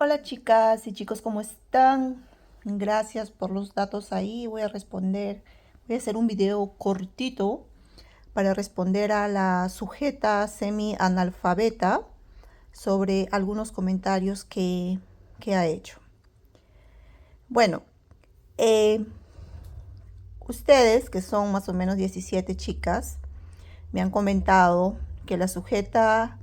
Hola chicas y chicos, ¿cómo están? Gracias por los datos ahí. Voy a hacer un video cortito para responder a la sujeta semi-analfabeta sobre algunos comentarios que ha hecho. Bueno, eh, ustedes, que son más o menos 17 chicas, me han comentado que la sujeta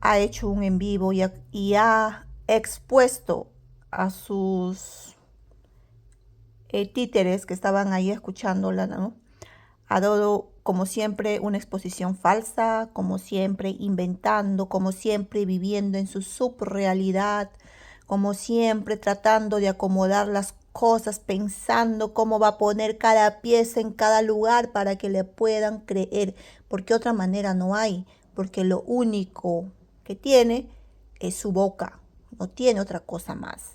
ha hecho un en vivo y ha expuesto a sus títeres que estaban ahí escuchándola, ¿no? Ha dado, como siempre, una exposición falsa, como siempre, inventando, como siempre, viviendo en su subrealidad, como siempre, tratando de acomodar las cosas, pensando cómo va a poner cada pieza en cada lugar para que le puedan creer, porque otra manera no hay, porque lo único que tiene es su boca, no tiene otra cosa más.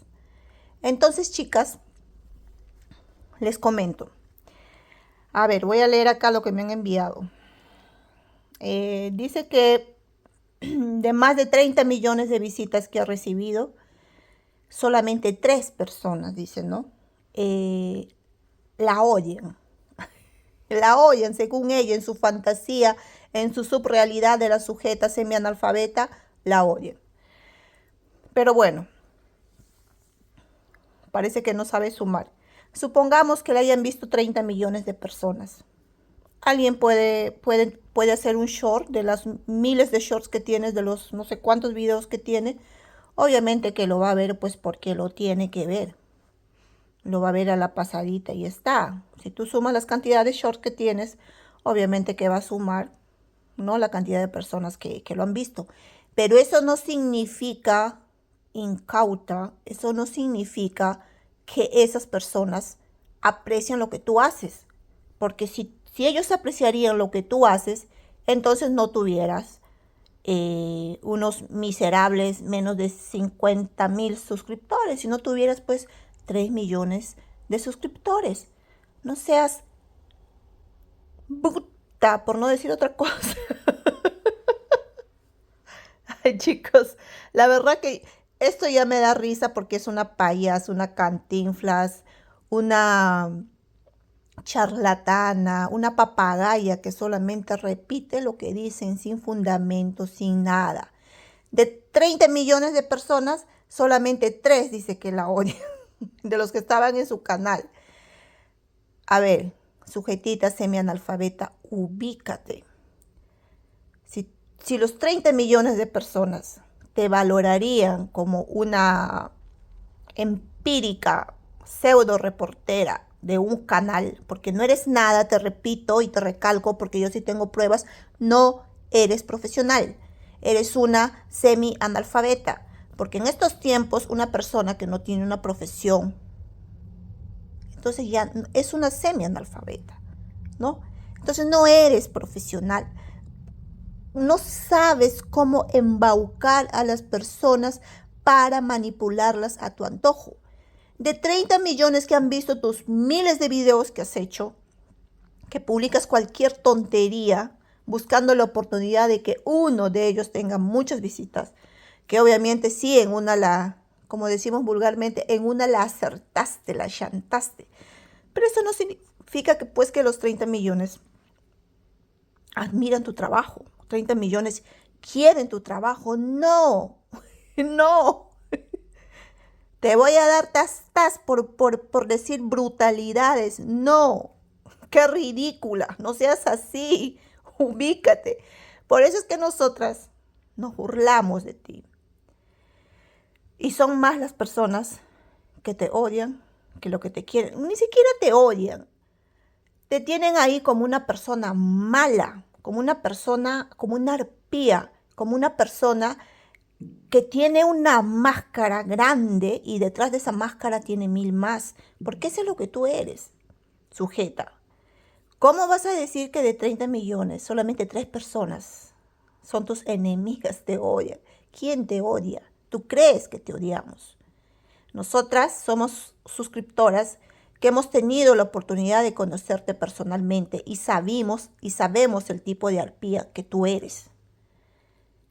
Entonces, chicas, les comento. A ver, voy a leer acá lo que me han enviado. Dice que de más de 30 millones de visitas que ha recibido, solamente 3 personas, dice, ¿no? La oyen. La oyen, según ella, en su fantasía, en su subrealidad de la sujeta semianalfabeta, la oyen. Pero bueno, parece que no sabe sumar. Supongamos que la hayan visto 30 millones de personas. Alguien puede hacer un short de las miles de shorts que tienes, de los no sé cuántos videos que tiene. Obviamente que lo va a ver pues porque lo tiene que ver. Lo va a ver a la pasadita y está. Si tú sumas las cantidades de shorts que tienes, obviamente que va a sumar, ¿no?, la cantidad de personas que lo han visto. Pero eso no significa incauta, eso no significa que esas personas aprecian lo que tú haces. Porque si ellos apreciarían lo que tú haces, entonces no tuvieras unos miserables menos de 50,000 suscriptores. Si no tuvieras pues 3 millones de suscriptores. No seas bruta, por no decir otra cosa. Ay, chicos, la verdad que esto ya me da risa porque es una payas, una cantinflas, una charlatana, una papagaya que solamente repite lo que dicen sin fundamento, sin nada. De 30 millones de personas, solamente 3 dice que la odian, de los que estaban en su canal. A ver, sujetita semianalfabeta, ubícate. Si los 30 millones de personas te valorarían como una empírica pseudo reportera de un canal, porque no eres nada, te repito y te recalco, porque yo sí tengo pruebas, no eres profesional, eres una semi-analfabeta, porque en estos tiempos una persona que no tiene una profesión, entonces ya es una semi-analfabeta, ¿no? Entonces no eres profesional, no sabes cómo embaucar a las personas para manipularlas a tu antojo. De 30 millones que han visto tus miles de videos que has hecho, que publicas cualquier tontería buscando la oportunidad de que uno de ellos tenga muchas visitas, que obviamente sí, como decimos vulgarmente, en una la acertaste, la chantaste. Pero eso no significa que pues que los 30 millones admiran tu trabajo, 30 millones quieren tu trabajo. No, no. Te voy a dar tas por decir brutalidades. No, qué ridícula, no seas así, ubícate. Por eso es que nosotras nos burlamos de ti. Y son más las personas que te odian que lo que te quieren. Ni siquiera te odian. Te tienen ahí como una persona mala, como una persona, como una arpía, como una persona que tiene una máscara grande y detrás de esa máscara tiene 1000 más, porque eso es lo que tú eres, sujeta. ¿Cómo vas a decir que de 30 millones solamente 3 personas son tus enemigas, te odian? ¿Quién te odia? ¿Tú crees que te odiamos? Nosotras somos suscriptoras que hemos tenido la oportunidad de conocerte personalmente y sabemos el tipo de arpía que tú eres.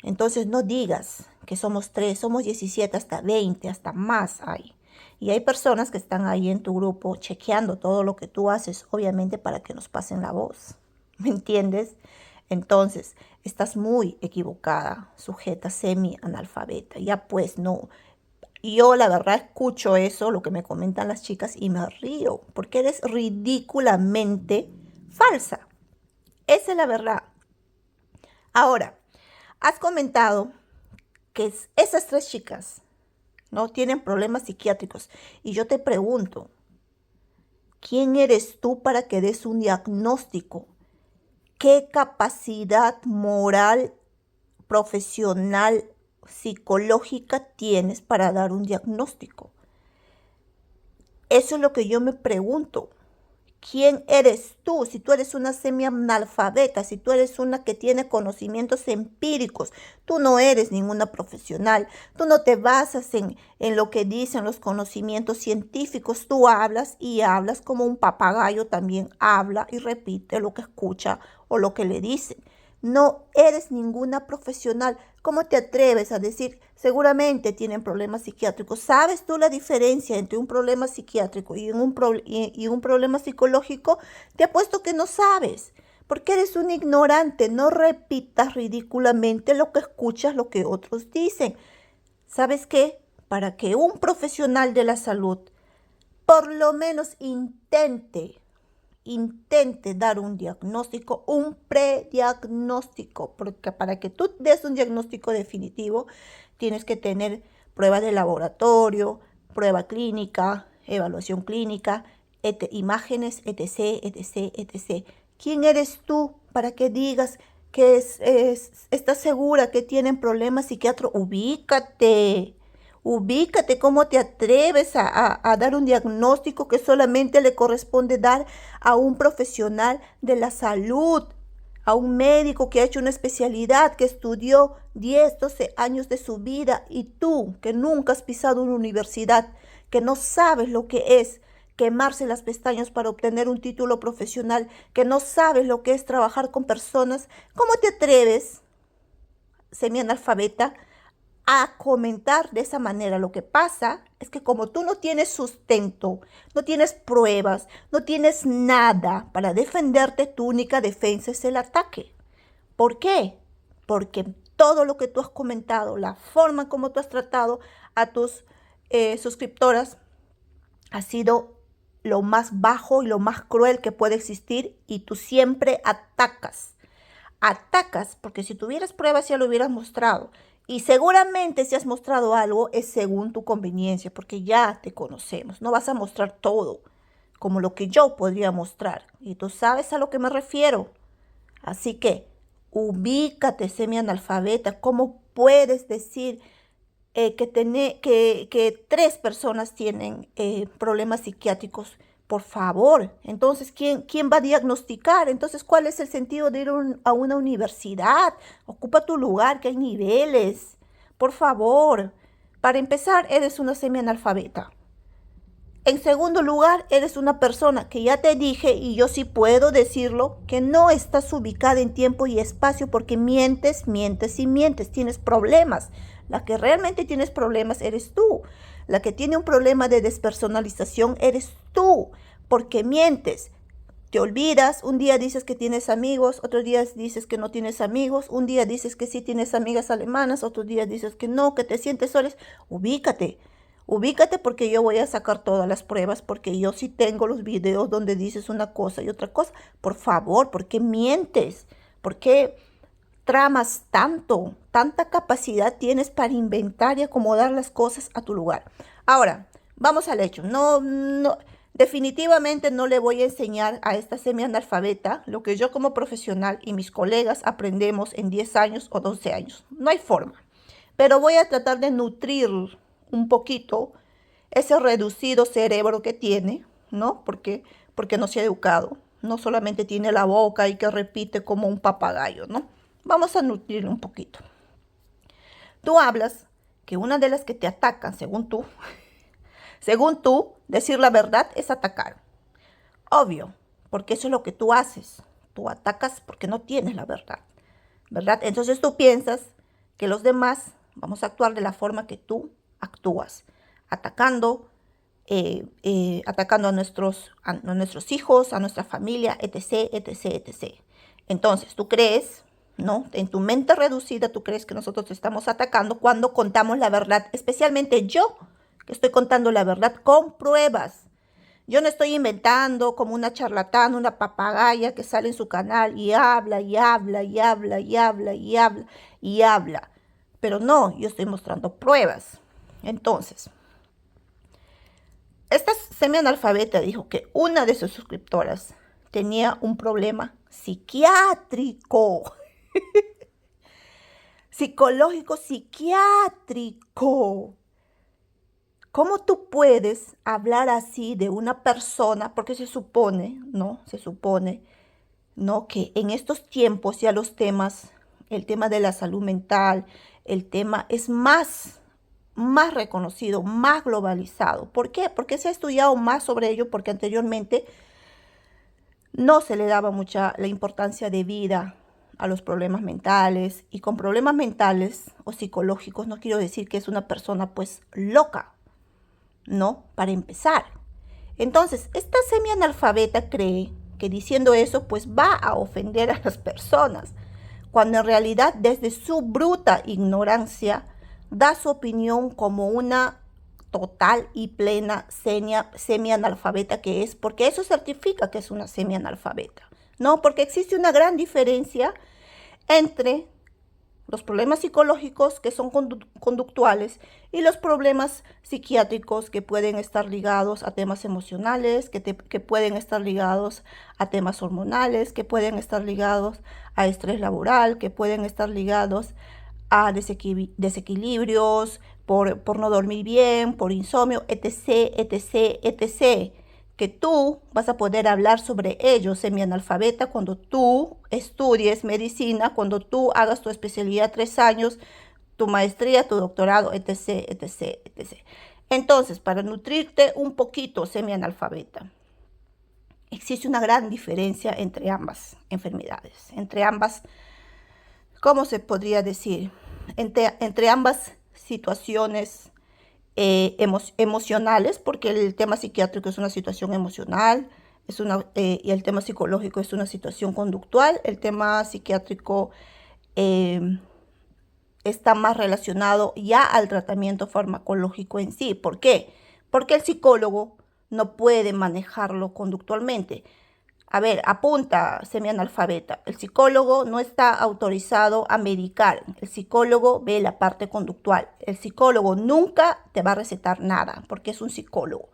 Entonces no digas que somos 3, somos 17, hasta 20, hasta más hay. Y hay personas que están ahí en tu grupo chequeando todo lo que tú haces, obviamente para que nos pasen la voz. ¿Me entiendes? Entonces, estás muy equivocada, sujeta semi-analfabeta. Ya pues no. Yo la verdad escucho eso, lo que me comentan las chicas, y me río, porque eres ridículamente falsa. Esa es la verdad. Ahora, has comentado que esas 3 chicas no tienen problemas psiquiátricos. Y yo te pregunto, ¿quién eres tú para que des un diagnóstico? ¿Qué capacidad moral, profesional, psicológica tienes para dar un diagnóstico? Eso es lo que yo me pregunto. ¿Quién eres tú? Si tú eres una semi-analfabeta, si tú eres una que tiene conocimientos empíricos, tú no eres ninguna profesional, tú no te basas en lo que dicen los conocimientos científicos, tú hablas y hablas como un papagayo también habla y repite lo que escucha o lo que le dicen. No eres ninguna profesional. ¿Cómo te atreves a decir, seguramente tienen problemas psiquiátricos? ¿Sabes tú la diferencia entre un problema psiquiátrico y un problema psicológico? Te apuesto que no sabes, porque eres un ignorante. No repitas ridículamente lo que escuchas, lo que otros dicen. ¿Sabes qué? Para que un profesional de la salud por lo menos intente dar un diagnóstico, un prediagnóstico, porque para que tú des un diagnóstico definitivo tienes que tener pruebas de laboratorio, prueba clínica, evaluación clínica, imágenes, etc, etc, etc. ¿Quién eres tú para que digas que estás segura que tienen problemas psiquiátricos? Ubícate. Ubícate, ¿cómo te atreves a dar un diagnóstico que solamente le corresponde dar a un profesional de la salud, a un médico que ha hecho una especialidad, que estudió 10, 12 años de su vida, y tú, que nunca has pisado una universidad, que no sabes lo que es quemarse las pestañas para obtener un título profesional, que no sabes lo que es trabajar con personas? ¿Cómo te atreves, semianalfabeta, a comentar de esa manera? Lo que pasa es que como tú no tienes sustento, no tienes pruebas, no tienes nada para defenderte, tu única defensa es el ataque. ¿Por qué? Porque todo lo que tú has comentado, la forma como tú has tratado a tus suscriptoras, ha sido lo más bajo y lo más cruel que puede existir, y tú siempre atacas. Atacas porque si tuvieras pruebas ya lo hubieras mostrado. Y seguramente si has mostrado algo es según tu conveniencia, porque ya te conocemos. No vas a mostrar todo como lo que yo podría mostrar. Y tú sabes a lo que me refiero. Así que ubícate, semianalfabeta. ¿Cómo puedes decir que 3 personas tienen problemas psiquiátricos? Por favor, entonces, ¿quién va a diagnosticar? Entonces, ¿cuál es el sentido de ir a una universidad? Ocupa tu lugar, que hay niveles. Por favor, para empezar, eres una semianalfabeta. En segundo lugar, eres una persona que ya te dije, y yo sí puedo decirlo, que no estás ubicada en tiempo y espacio, porque mientes, mientes y mientes. Tienes problemas. La que realmente tienes problemas eres tú. La que tiene un problema de despersonalización eres tú, porque mientes. Te olvidas, un día dices que tienes amigos, otro día dices que no tienes amigos, un día dices que sí tienes amigas alemanas, otro día dices que no, que te sientes sola. Ubícate. Ubícate, porque yo voy a sacar todas las pruebas, porque yo sí tengo los videos donde dices una cosa y otra cosa. Por favor, ¿por qué mientes? ¿Por qué tramas tanto? Tanta capacidad tienes para inventar y acomodar las cosas a tu lugar. Ahora, vamos al hecho. Definitivamente no le voy a enseñar a esta semianalfabeta lo que yo como profesional y mis colegas aprendemos en 10 años o 12 años. No hay forma. Pero voy a tratar de nutrir un poquito ese reducido cerebro que tiene, ¿no? Porque no se ha educado. No solamente tiene la boca y que repite como un papagayo, ¿no? Vamos a nutrirlo un poquito. Tú hablas que una de las que te atacan, según tú, decir la verdad es atacar. Obvio, porque eso es lo que tú haces. Tú atacas porque no tienes la verdad, ¿verdad? Entonces tú piensas que los demás vamos a actuar de la forma que tú actúas, atacando, atacando a nuestros hijos, a nuestra familia, etc, etc, etc. Entonces, tú crees, ¿no? En tu mente reducida, tú crees que nosotros te estamos atacando cuando contamos la verdad, especialmente yo, que estoy contando la verdad con pruebas. Yo no estoy inventando como una charlatana, una papagaya que sale en su canal y habla, y habla, y habla, y habla, y habla, y habla. Pero no, yo estoy mostrando pruebas. Entonces, esta semianalfabeta dijo que una de sus suscriptoras tenía un problema psiquiátrico, psicológico, psiquiátrico. ¿Cómo tú puedes hablar así de una persona? Porque se supone, ¿no? Se supone, ¿no? Que en estos tiempos ya los temas, el tema de la salud mental, el tema es más reconocido, más globalizado. ¿Por qué? Porque se ha estudiado más sobre ello, porque anteriormente no se le daba mucha la importancia de vida a los problemas mentales. Y con problemas mentales o psicológicos no quiero decir que es una persona pues loca, ¿no? Para empezar. Entonces, esta semianalfabeta cree que diciendo eso pues va a ofender a las personas, cuando en realidad desde su bruta ignorancia da su opinión como una total y plena semianalfabeta que es, porque eso certifica que es una semianalfabeta, ¿no? Porque existe una gran diferencia entre los problemas psicológicos que son conductuales y los problemas psiquiátricos que pueden estar ligados a temas emocionales, que pueden estar ligados a temas hormonales, que pueden estar ligados a estrés laboral, que pueden estar ligados a desequilibrios por no dormir bien, por insomnio, etc, etc, etc. Que tú vas a poder hablar sobre ello, semianalfabeta, cuando tú estudies medicina, cuando tú hagas tu especialidad 3 años, tu maestría, tu doctorado, etc, etc, etc. Entonces, para nutrirte un poquito, semianalfabeta, existe una gran diferencia entre ambas enfermedades, entre ambas, ¿cómo se podría decir? Entre ambas situaciones emocionales, porque el tema psiquiátrico es una situación emocional, y el tema psicológico es una situación conductual. El tema psiquiátrico eh, está más relacionado ya al tratamiento farmacológico en sí. ¿Por qué? Porque el psicólogo no puede manejarlo conductualmente. A ver, apunta, semianalfabeta. El psicólogo no está autorizado a medicar. El psicólogo ve la parte conductual. El psicólogo nunca te va a recetar nada porque es un psicólogo.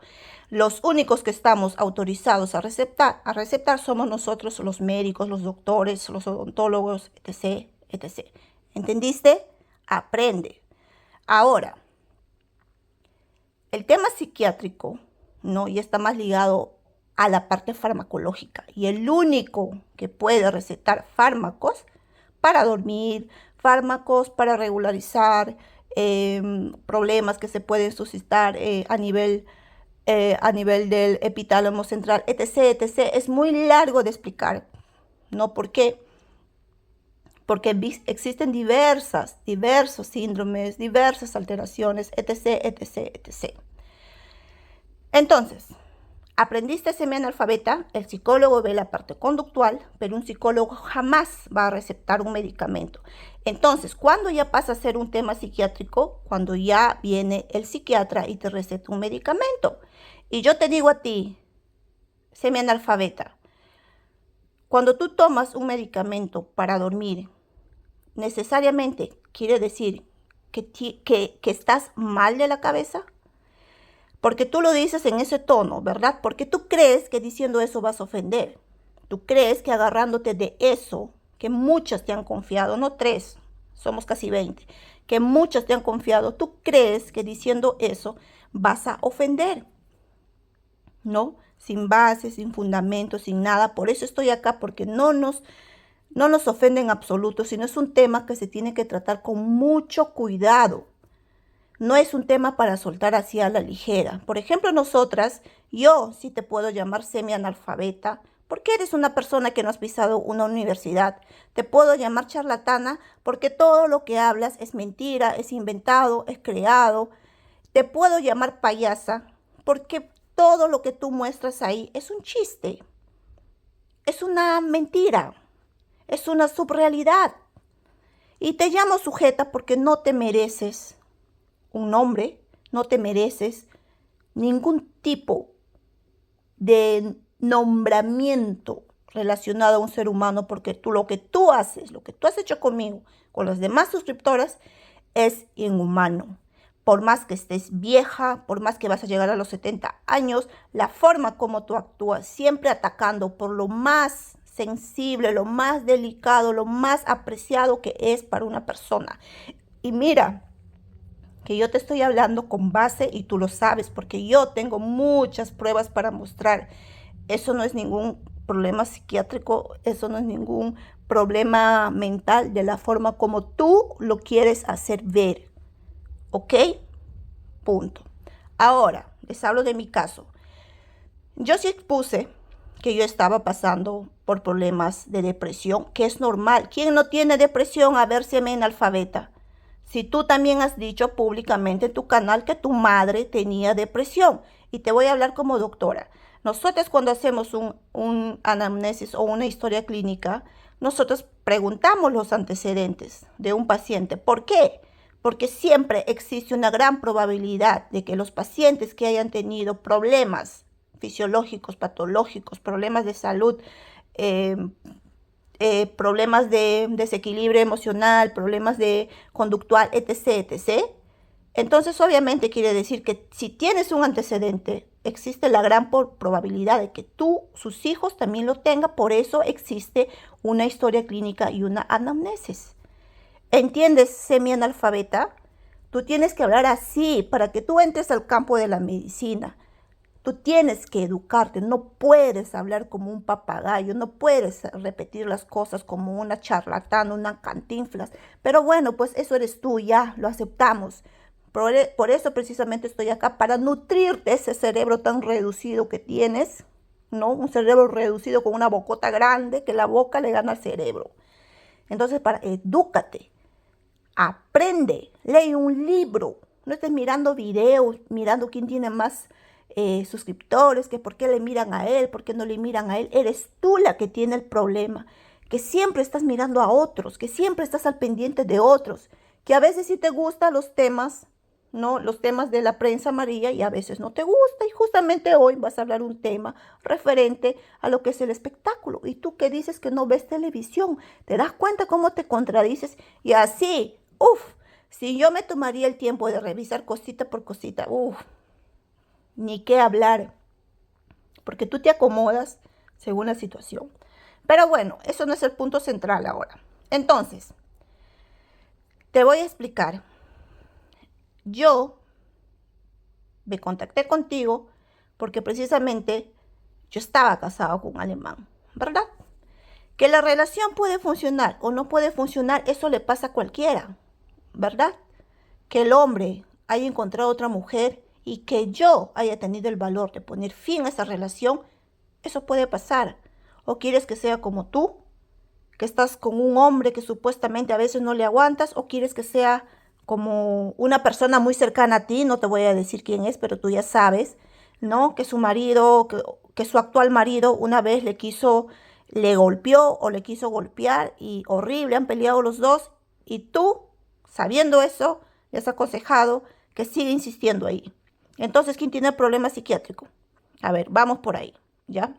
Los únicos que estamos autorizados a recetar somos nosotros, los médicos, los doctores, los odontólogos, etc, etc. ¿Entendiste? Aprende. Ahora, el tema psiquiátrico, ¿no? Y está más ligado a la parte farmacológica, y el único que puede recetar fármacos para dormir, fármacos para regularizar problemas que se pueden suscitar a nivel del epitálamo central, etc, etc. Es muy largo de explicar, ¿no? ¿Por qué? Porque existen diversos síndromes, diversas alteraciones, etc, etc, etc. Entonces, aprendiste semianalfabeta, el psicólogo ve la parte conductual, pero un psicólogo jamás va a recetar un medicamento. Entonces, cuando ya pasa a ser un tema psiquiátrico, cuando ya viene el psiquiatra y te receta un medicamento. Y yo te digo a ti, semianalfabeta, cuando tú tomas un medicamento para dormir, necesariamente quiere decir que estás mal de la cabeza. Porque tú lo dices en ese tono, ¿verdad? Porque tú crees que diciendo eso vas a ofender. Tú crees que agarrándote de eso, que muchas te han confiado, no 3, somos casi 20, que muchas te han confiado, tú crees que diciendo eso vas a ofender, ¿no? Sin base, sin fundamento, sin nada. Por eso estoy acá, porque no nos ofende en absoluto, sino es un tema que se tiene que tratar con mucho cuidado. No es un tema para soltar así a la ligera. Por ejemplo, nosotras, yo sí te puedo llamar semianalfabeta porque eres una persona que no has pisado una universidad. Te puedo llamar charlatana porque todo lo que hablas es mentira, es inventado, es creado. Te puedo llamar payasa porque todo lo que tú muestras ahí es un chiste, es una mentira, es una subrealidad. Y te llamo sujeta porque no te mereces un nombre, no te mereces ningún tipo de nombramiento relacionado a un ser humano, porque lo que tú haces, lo que tú has hecho conmigo, con las demás suscriptoras, es inhumano. Por más que estés vieja, por más que vas a llegar a los 70 años, la forma como tú actúas, siempre atacando por lo más sensible, lo más delicado, lo más apreciado que es para una persona. Y mira, que yo te estoy hablando con base y tú lo sabes, porque yo tengo muchas pruebas para mostrar. Eso no es ningún problema psiquiátrico, eso no es ningún problema mental de la forma como tú lo quieres hacer ver. ¿Ok? Punto. Ahora, les hablo de mi caso. Yo sí expuse que yo estaba pasando por problemas de depresión, que es normal. ¿Quién no tiene depresión? A ver si me analfabeta. Si tú también has dicho públicamente en tu canal que tu madre tenía depresión, y te voy a hablar como doctora. Nosotros cuando hacemos un anamnesis o una historia clínica, nosotros preguntamos los antecedentes de un paciente. ¿Por qué? Porque siempre existe una gran probabilidad de que los pacientes que hayan tenido problemas fisiológicos, patológicos, problemas de salud, eh, problemas de desequilibrio emocional, problemas de conductual, etc., etc. Entonces, obviamente quiere decir que si tienes un antecedente, existe la gran probabilidad de que tú, sus hijos, también lo tengan. Por eso existe una historia clínica y una anamnesis. ¿Entiendes, semianalfabeta? Tú tienes que hablar así para que tú entres al campo de la medicina. Tú tienes que educarte, no puedes hablar como un papagayo, no puedes repetir las cosas como una charlatana, una cantinflas. Pero bueno, pues eso eres tú, ya lo aceptamos. Por eso precisamente estoy acá, para nutrirte ese cerebro tan reducido que tienes, ¿no? Un cerebro reducido con una bocota grande, que la boca le gana al cerebro. Entonces, edúcate, aprende, lee un libro, no estés mirando videos, mirando quién tiene más suscriptores, que por qué le miran a él, por qué no le miran a él. Eres tú la que tiene el problema, que siempre estás mirando a otros, que siempre estás al pendiente de otros, que a veces sí te gustan los temas, ¿no? Los temas de la prensa amarilla, y a veces no te gusta. Y justamente hoy vas a hablar un tema referente a lo que es el espectáculo. Y tú que dices que no ves televisión, ¿te das cuenta cómo te contradices? Y así, si yo me tomaría el tiempo de revisar cosita por cosita, ni qué hablar, porque tú te acomodas según la situación. Pero bueno, eso no es el punto central ahora. Entonces, te voy a explicar. Yo me contacté contigo porque precisamente yo estaba casado con un alemán, ¿verdad? Que la relación puede funcionar o no puede funcionar, eso le pasa a cualquiera, ¿verdad? Que el hombre haya encontrado otra mujer y que yo haya tenido el valor de poner fin a esa relación, eso puede pasar. ¿O quieres que sea como tú, que estás con un hombre que supuestamente a veces no le aguantas? ¿O quieres que sea como una persona muy cercana a ti? No te voy a decir quién es, pero tú ya sabes, ¿no? Que su marido, que su actual marido una vez le golpeó o le quiso golpear, y horrible, han peleado los dos, y tú, sabiendo eso, le has aconsejado que siga insistiendo ahí. Entonces, ¿quién tiene el problema psiquiátrico? A ver, vamos por ahí, ¿ya?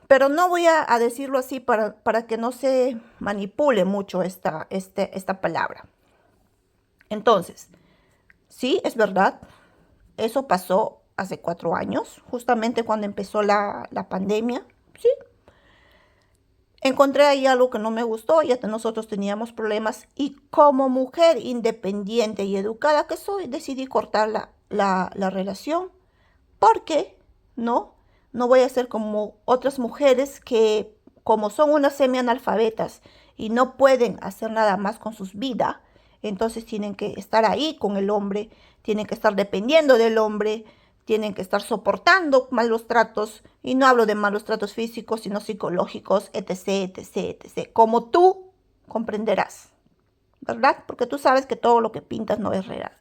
Pero no voy a decirlo así para que no se manipule mucho esta palabra. Entonces, sí, es verdad, eso pasó hace 4 años, justamente cuando empezó la pandemia, sí. Encontré ahí algo que no me gustó, ya que nosotros teníamos problemas, y como mujer independiente y educada que soy, decidí cortar la relación, porque no voy a ser como otras mujeres que, como son unas semianalfabetas y no pueden hacer nada más con sus vidas, entonces tienen que estar ahí con el hombre, tienen que estar dependiendo del hombre, tienen que estar soportando malos tratos, y no hablo de malos tratos físicos, sino psicológicos, etc, etc, etc, como tú comprenderás, ¿verdad? Porque tú sabes que todo lo que pintas no es real.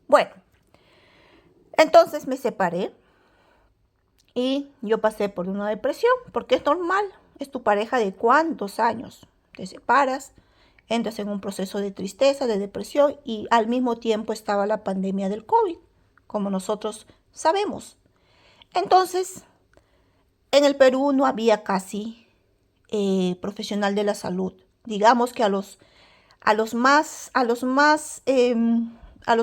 Bueno, entonces me separé y yo pasé por una depresión, porque es normal, es tu pareja de cuántos años, te separas, entras en un proceso de tristeza, de depresión, y al mismo tiempo estaba la pandemia del COVID, como nosotros sabemos. Entonces, en el Perú no había casi profesional de la salud. Digamos que a los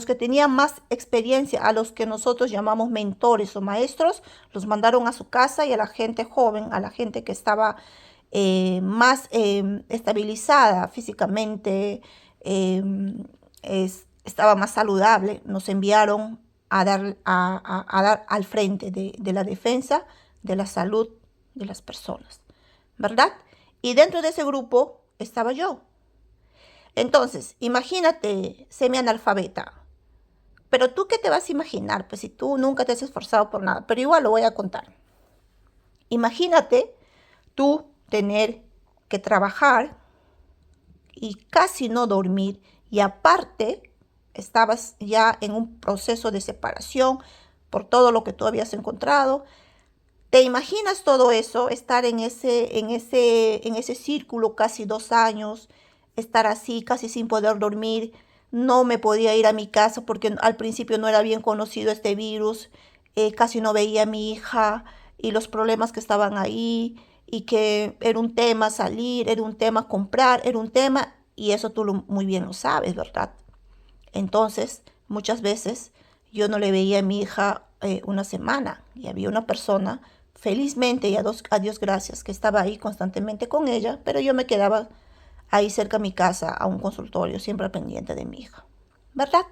que tenían más experiencia, a los que nosotros llamamos mentores o maestros, los mandaron a su casa, y a la gente joven, a la gente que estaba más estabilizada físicamente, eh, estaba más saludable, nos enviaron a dar al frente de la defensa de la salud de las personas, ¿verdad? Y dentro de ese grupo estaba yo. Entonces, imagínate, semianalfabeta. Pero tú, ¿qué te vas a imaginar? Pues si tú nunca te has esforzado por nada. Pero igual lo voy a contar. Imagínate tú tener que trabajar y casi no dormir. Y aparte, estabas ya en un proceso de separación por todo lo que tú habías encontrado. ¿Te imaginas todo eso? Estar en ese círculo casi 2 años, estar así, casi sin poder dormir. No me podía ir a mi casa porque al principio no era bien conocido este virus. Casi no veía a mi hija, y los problemas que estaban ahí, y que era un tema salir, era un tema comprar, era un tema, y eso tú muy bien lo sabes, ¿verdad? Entonces, muchas veces yo no le veía a mi hija una semana, y había una persona, felizmente y a Dios gracias, que estaba ahí constantemente con ella, pero yo me quedaba ahí cerca de mi casa, a un consultorio, siempre pendiente de mi hija, ¿verdad?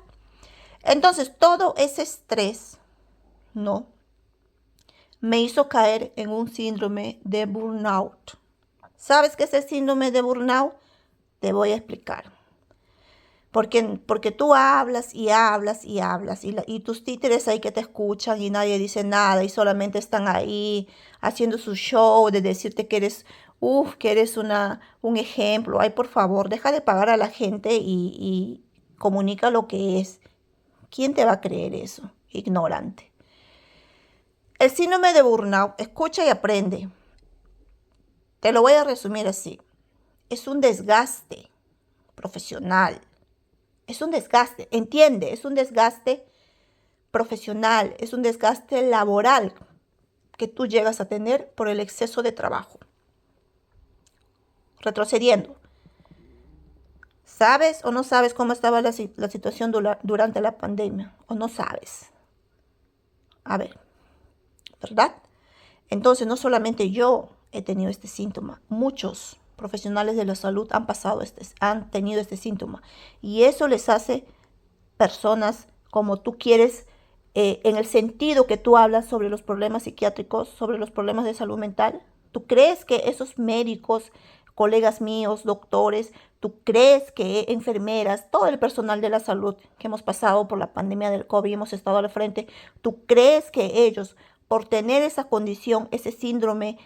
Entonces, todo ese estrés, ¿no?, me hizo caer en un síndrome de burnout. ¿Sabes qué es el síndrome de burnout? Te voy a explicar. Porque tú hablas y hablas y hablas, y tus títeres ahí que te escuchan, y nadie dice nada, y solamente están ahí haciendo su show de decirte que eres, que eres un ejemplo. Ay, por favor, deja de pagar a la gente y comunica lo que es. ¿Quién te va a creer eso? Ignorante. El síndrome de burnout, escucha y aprende. Te lo voy a resumir así. Es un desgaste profesional. Es un desgaste, entiende, es un desgaste profesional, es un desgaste laboral que tú llegas a tener por el exceso de trabajo. Retrocediendo, ¿sabes o no sabes cómo estaba la situación durante la pandemia? ¿O no sabes? A ver, ¿verdad? Entonces, no solamente yo he tenido este síntoma, muchos profesionales de la salud han tenido este síntoma, y eso les hace personas como tú quieres, en el sentido que tú hablas sobre los problemas psiquiátricos, sobre los problemas de salud mental. ¿Tú crees que esos médicos, colegas míos, doctores, tú crees que enfermeras, todo el personal de la salud que hemos pasado por la pandemia del COVID y hemos estado al frente, tú crees que ellos, por tener esa condición, ese síndrome,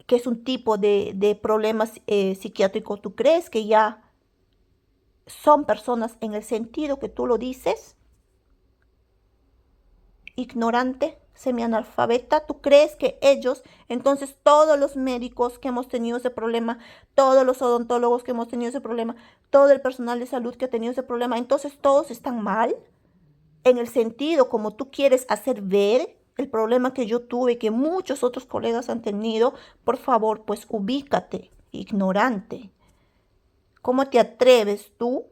que es un tipo de problemas psiquiátricos, tú crees que ya son personas en el sentido que tú lo dices? Ignorante, semianalfabeta, ¿tú crees que ellos, entonces todos los médicos que hemos tenido ese problema, todos los odontólogos que hemos tenido ese problema, todo el personal de salud que ha tenido ese problema, entonces todos están mal? En el sentido como tú quieres hacer ver el problema que yo tuve, que muchos otros colegas han tenido. Por favor, pues ubícate, ignorante. ¿Cómo te atreves tú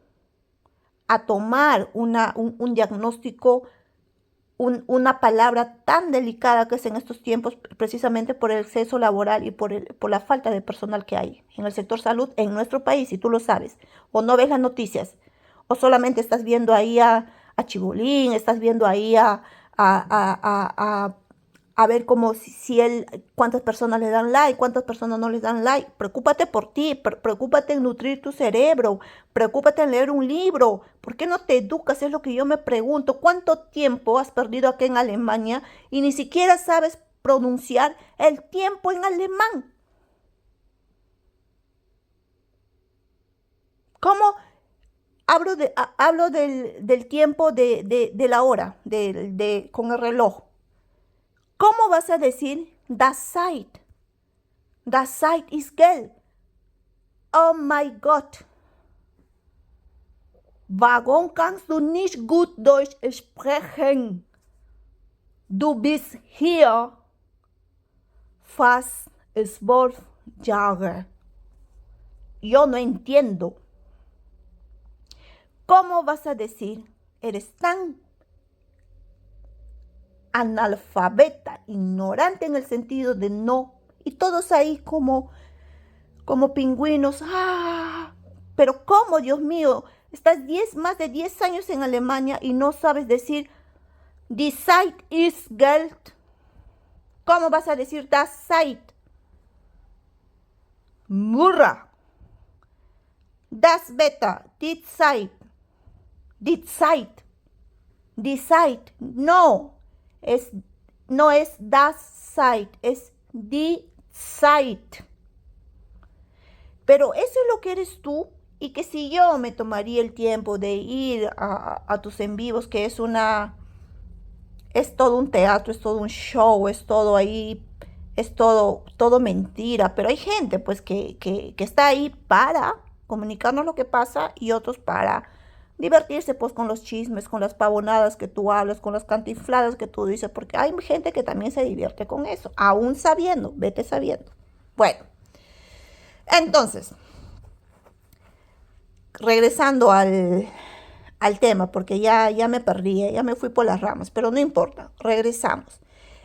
a tomar un diagnóstico, una palabra tan delicada que es en estos tiempos, precisamente por el exceso laboral y por la falta de personal que hay en el sector salud en nuestro país, y tú lo sabes? O no ves las noticias, o solamente estás viendo ahí a Chibolín, estás viendo ahí a a ver cómo si él, cuántas personas le dan like, cuántas personas no le dan like. Preocúpate por ti, preocúpate en nutrir tu cerebro, preocúpate en leer un libro. ¿Por qué no te educas? Es lo que yo me pregunto. ¿Cuánto tiempo has perdido aquí en Alemania y ni siquiera sabes pronunciar el tiempo en alemán? ¿Cómo hablo del tiempo de la hora, con el reloj? ¿Cómo vas a decir das Zeit? Das Zeit ist Geld. Oh my God. Warum kannst du nicht gut Deutsch sprechen? Du bist hier fast 12 Jahre. Yo no entiendo. ¿Cómo vas a decir? Eres tan analfabeta, ignorante en el sentido de no. Y todos ahí como pingüinos. ¡Ah! Pero ¿cómo, Dios mío? Estás más de 10 años en Alemania y no sabes decir Die Zeit ist Geld. ¿Cómo vas a decir das Zeit? Murra. Das Wetter, die Zeit. Die Zeit. Die Zeit. No es das Zeit, es die Zeit. Pero eso es lo que eres tú, y que si yo me tomaría el tiempo de ir a tus en vivos, que es todo un teatro, es todo un show, es todo ahí, es todo mentira, pero hay gente pues que está ahí para comunicarnos lo que pasa y otros para divertirse pues con los chismes, con las pavonadas que tú hablas, con las cantinfladas que tú dices, porque hay gente que también se divierte con eso, aún sabiendo, vete sabiendo. Bueno, entonces, regresando al tema, porque ya me perdí, ya me fui por las ramas, pero no importa, regresamos.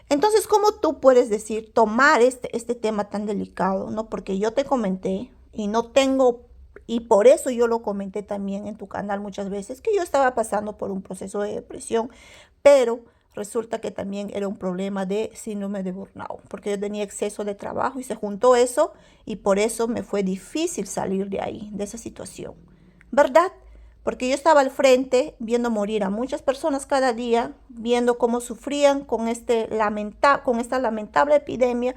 Entonces, ¿cómo tú puedes tomar este tema tan delicado, ¿no? Porque yo te comenté y no tengo, y por eso yo lo comenté también en tu canal muchas veces, que yo estaba pasando por un proceso de depresión, pero resulta que también era un problema de síndrome de burnout, porque yo tenía exceso de trabajo y se juntó eso, y por eso me fue difícil salir de ahí, de esa situación, ¿verdad? Porque yo estaba al frente viendo morir a muchas personas cada día, viendo cómo sufrían con esta lamentable epidemia,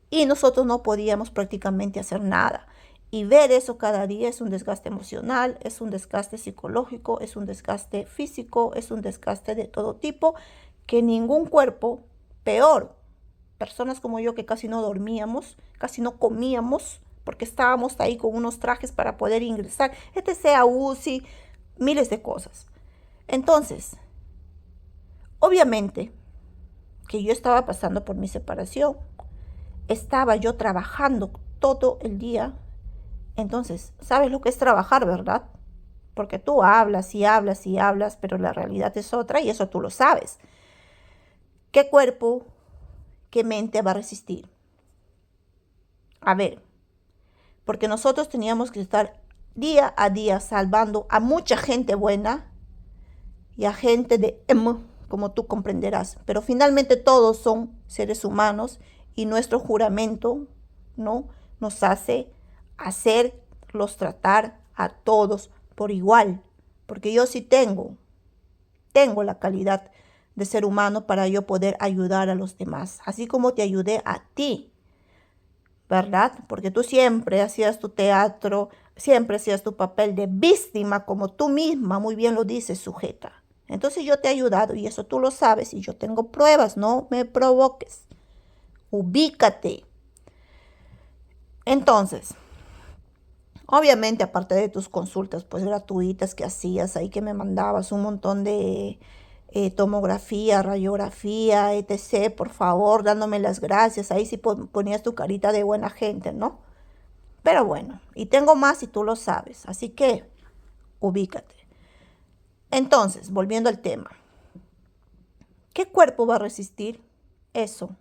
y nosotros no podíamos prácticamente hacer nada. Y ver eso cada día es un desgaste emocional, es un desgaste psicológico, es un desgaste físico, es un desgaste de todo tipo, que ningún cuerpo, peor, personas como yo que casi no dormíamos, casi no comíamos, porque estábamos ahí con unos trajes para poder ingresar, sea UCI, miles de cosas. Entonces, obviamente que yo estaba pasando por mi separación, estaba yo trabajando todo el día. Entonces, ¿sabes lo que es trabajar, verdad? Porque tú hablas y hablas y hablas, pero la realidad es otra, y eso tú lo sabes. ¿Qué cuerpo, qué mente va a resistir? A ver, porque nosotros teníamos que estar día a día salvando a mucha gente buena y a gente de como tú comprenderás. Pero finalmente todos son seres humanos, y nuestro juramento, ¿no?, nos hace hacerlos tratar a todos por igual. Porque yo sí tengo la calidad de ser humano para yo poder ayudar a los demás, así como te ayudé a ti, ¿verdad? Porque tú siempre hacías tu teatro, siempre hacías tu papel de víctima, como tú misma muy bien lo dices, sujeta. Entonces yo te he ayudado, y eso tú lo sabes, y yo tengo pruebas, no me provoques. Ubícate. Entonces, obviamente, aparte de tus consultas pues gratuitas que hacías ahí, que me mandabas un montón de tomografía, radiografía, etc., por favor, dándome las gracias, ahí sí ponías tu carita de buena gente, ¿no? Pero bueno, y tengo más y tú lo sabes, así que ubícate. Entonces, volviendo al tema, ¿qué cuerpo va a resistir eso?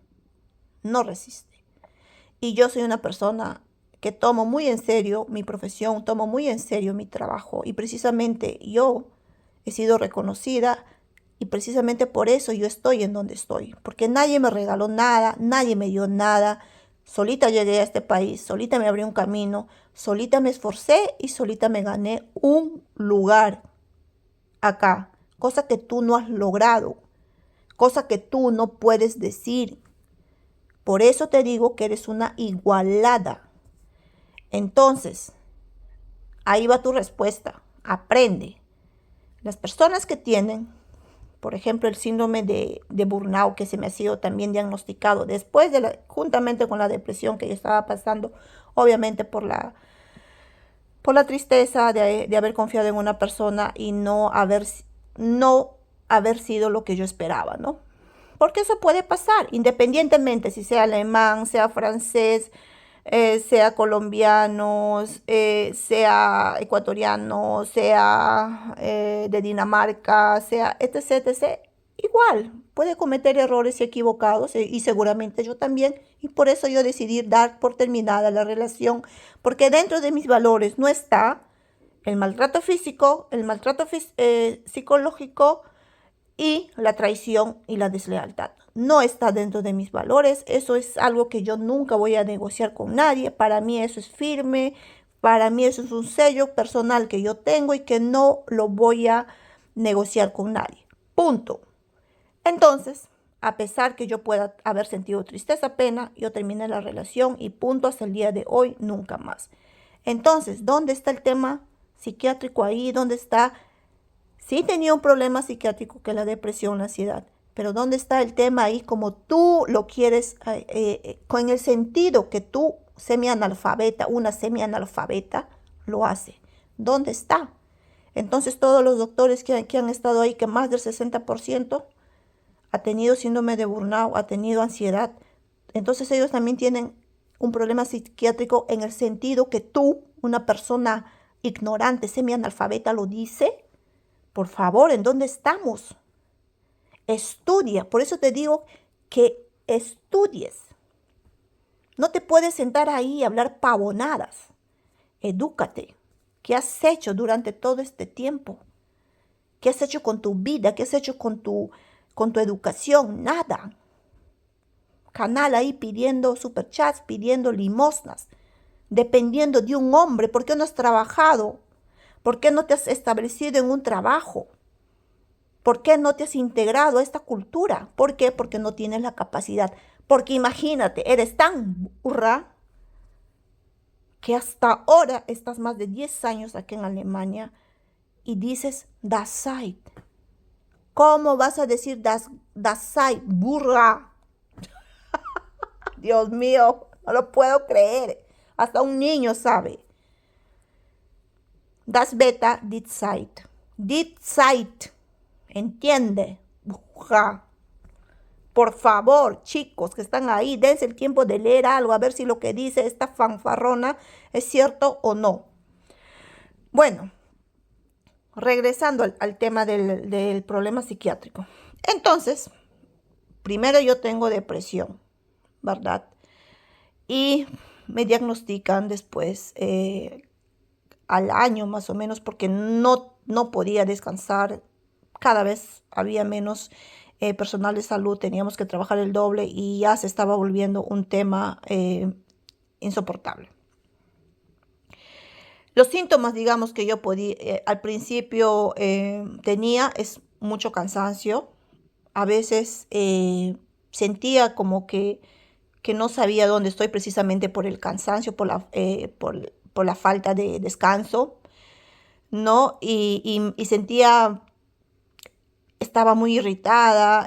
No resiste. Y yo soy una persona que tomo muy en serio mi profesión, tomo muy en serio mi trabajo, y precisamente yo he sido reconocida y precisamente por eso yo estoy en donde estoy, porque nadie me regaló nada, nadie me dio nada. Solita llegué a este país, solita me abrí un camino, solita me esforcé y solita me gané un lugar acá, cosa que tú no has logrado, cosa que tú no puedes decir. Por eso te digo que eres una igualada. Entonces, ahí va tu respuesta. Aprende. Las personas que tienen, por ejemplo, el síndrome de burnout, que se me ha sido también diagnosticado después juntamente con la depresión que yo estaba pasando, obviamente por la tristeza de haber confiado en una persona y no haber sido lo que yo esperaba, ¿no? Porque eso puede pasar, independientemente si sea alemán, sea francés, sea colombiano, sea ecuatoriano, sea de Dinamarca, sea etc, etc. Igual, puede cometer errores y equivocados, y seguramente yo también, y por eso yo decidí dar por terminada la relación, porque dentro de mis valores no está el maltrato físico, el maltrato psicológico, y la traición y la deslealtad. No está dentro de mis valores, eso es algo que yo nunca voy a negociar con nadie, para mí eso es firme, para mí eso es un sello personal que yo tengo y que no lo voy a negociar con nadie. Punto. Entonces, a pesar que yo pueda haber sentido tristeza, pena, yo terminé la relación y punto, hasta el día de hoy, nunca más. Entonces, ¿dónde está el tema psiquiátrico ahí? ¿Dónde está? Sí tenía un problema psiquiátrico, que es la depresión, la ansiedad, pero ¿dónde está el tema ahí como tú lo quieres, con el sentido que tú, una semianalfabeta, lo hace? ¿Dónde está? Entonces todos los doctores que han estado ahí, que más del 60% ha tenido síndrome de burnout, ha tenido ansiedad, entonces ellos también tienen un problema psiquiátrico en el sentido que tú, una persona ignorante, semianalfabeta, lo dice. Por favor, ¿en dónde estamos? Estudia. Por eso te digo que estudies. No te puedes sentar ahí y hablar pavonadas. Edúcate. ¿Qué has hecho durante todo este tiempo? ¿Qué has hecho con tu vida? ¿Qué has hecho con tu educación? Nada. Canal ahí pidiendo superchats, pidiendo limosnas, dependiendo de un hombre. ¿Por qué no has trabajado? ¿Por qué no te has establecido en un trabajo? ¿Por qué no te has integrado a esta cultura? ¿Por qué? Porque no tienes la capacidad. Porque imagínate, eres tan burra que hasta ahora estás más de 10 años aquí en Alemania y dices das seid. ¿Cómo vas a decir das seid, burra? Dios mío, no lo puedo creer. Hasta un niño sabe. Das Beta, dit seid. Dit seid. ¿Entiende? Burra. Por favor, chicos que están ahí, dense el tiempo de leer algo, a ver si lo que dice esta fanfarrona es cierto o no. Bueno, regresando al tema del problema psiquiátrico. Entonces, primero yo tengo depresión, ¿verdad? Y me diagnostican después, al año más o menos, porque no podía descansar. Cada vez había menos personal de salud, teníamos que trabajar el doble y ya se estaba volviendo un tema insoportable. Los síntomas, digamos, que yo podía, al principio tenía, es mucho cansancio. A veces sentía como que no sabía dónde estoy, precisamente por el cansancio, por la falta de descanso, ¿no? Y sentía, estaba muy irritada,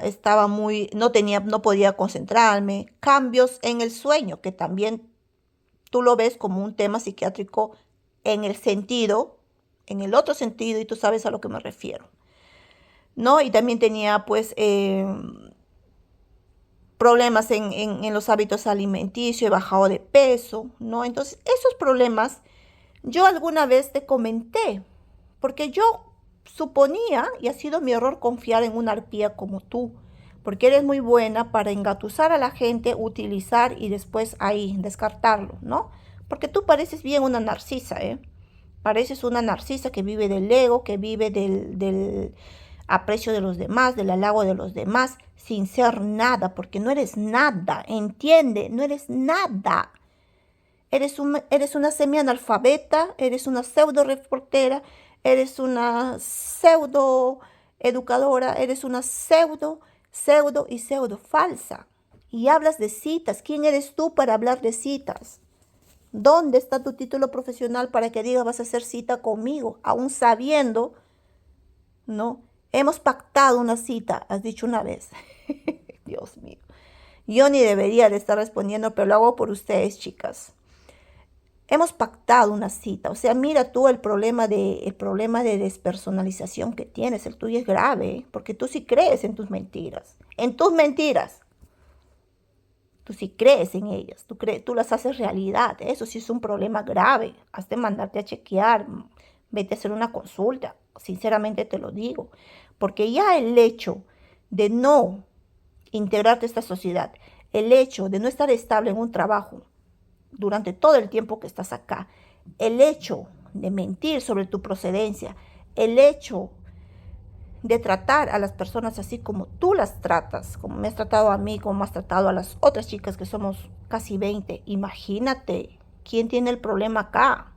no podía concentrarme. Cambios en el sueño, que también tú lo ves como un tema psiquiátrico en el otro sentido, y tú sabes a lo que me refiero, ¿no? Y también tenía, pues, problemas en los hábitos alimenticios, he bajado de peso, ¿no? Entonces, esos problemas yo alguna vez te comenté, porque yo suponía, y ha sido mi error, confiar en una arpía como tú, porque eres muy buena para engatusar a la gente, utilizar y después ahí descartarlo, ¿no? Porque tú pareces bien una narcisa, ¿eh? Pareces una narcisa que vive del ego, que vive aprecio de los demás, del halago de los demás, sin ser nada, porque no eres nada, entiende, no eres nada. Eres una semianalfabeta, eres una pseudo reportera, eres una pseudo educadora, eres una pseudo y pseudo falsa. Y hablas de citas. ¿Quién eres tú para hablar de citas? ¿Dónde está tu título profesional para que digas vas a hacer cita conmigo? Aún sabiendo, ¿no? Hemos pactado una cita, has dicho una vez. Dios mío. Yo ni debería de estar respondiendo, pero lo hago por ustedes, chicas. Hemos pactado una cita. O sea, mira tú el problema de despersonalización que tienes. El tuyo es grave, ¿eh? Porque tú sí crees en tus mentiras. En tus mentiras. Tú sí crees en ellas. Tú las haces realidad. Eso sí es un problema grave. Has de mandarte a chequear. Vete a hacer una consulta. Sinceramente te lo digo. Porque ya el hecho de no integrarte a esta sociedad, el hecho de no estar estable en un trabajo, durante todo el tiempo que estás acá, el hecho de mentir sobre tu procedencia, el hecho de tratar a las personas así como tú las tratas, como me has tratado a mí, como has tratado a las otras chicas que somos casi 20, imagínate, ¿quién tiene el problema acá?